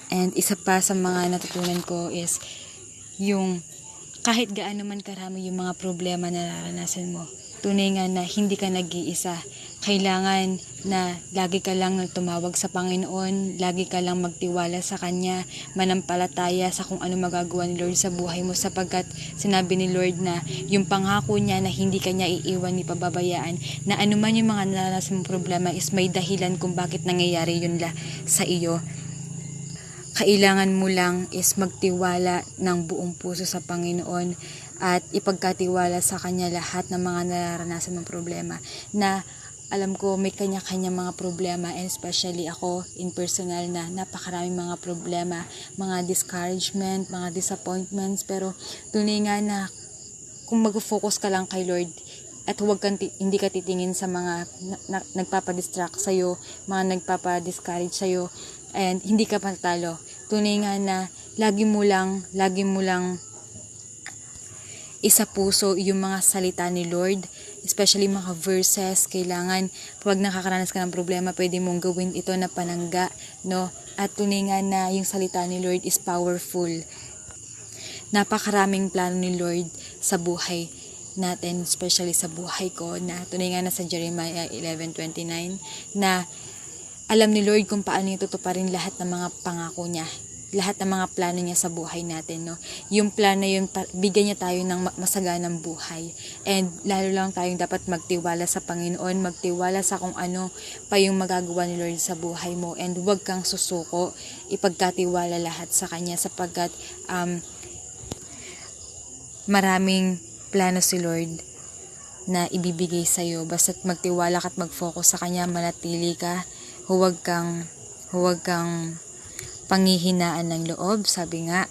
And isa pa sa mga natutunan ko is yung kahit gaano man karami yung mga problema na nararanasan mo, tunay nga na hindi ka nag-iisa. Kailangan na lagi ka lang tumawag sa Panginoon, lagi ka lang magtiwala sa Kanya, manampalataya sa kung ano magagawa ni Lord sa buhay mo, sapagkat sinabi ni Lord na yung pangako niya na hindi Kanya iiwan ni pababayaan, na anuman yung mga naranasan mong problema is may dahilan kung bakit nangyayari yun sa iyo. Kailangan mo lang is magtiwala ng buong puso sa Panginoon at ipagkatiwala sa Kanya lahat ng mga nararanasan mong problema, na alam ko may kanya-kanya mga problema, and especially ako in personal na napakaraming mga problema, mga discouragement, mga disappointments, pero tunay nga na kung mag-focus ka lang kay Lord at hindi ka titingin sa mga nagpapadistract sa'yo, mga nagpapadiscourage sa'yo, and hindi ka patalo. Tunay nga na lagi mo lang isa puso yung mga salita ni Lord, especially mga verses. Kailangan pag nakakaranas ka ng problema, pwede mong gawin ito na panangga, no? At tunay nga na yung salita ni Lord is powerful. Napakaraming plano ni Lord sa buhay natin, especially sa buhay ko, na tunay nga na sa Jeremiah 11:29 na alam ni Lord kung paano itutuparin lahat ng mga pangako niya, lahat ng mga plano niya sa buhay natin, no? Yung plano yun, bigyan niya tayo ng masaganang buhay. And lalo lang tayong dapat magtiwala sa Panginoon, magtiwala sa kung ano pa yung magagawa ni Lord sa buhay mo. And huwag kang susuko, ipagkatiwala lahat sa Kanya, sapagkat maraming plano si Lord na ibibigay sa'yo. Basta't magtiwala ka at mag-focus sa Kanya, manatili ka, huwag kang panghihinaan ng loob. Sabi nga,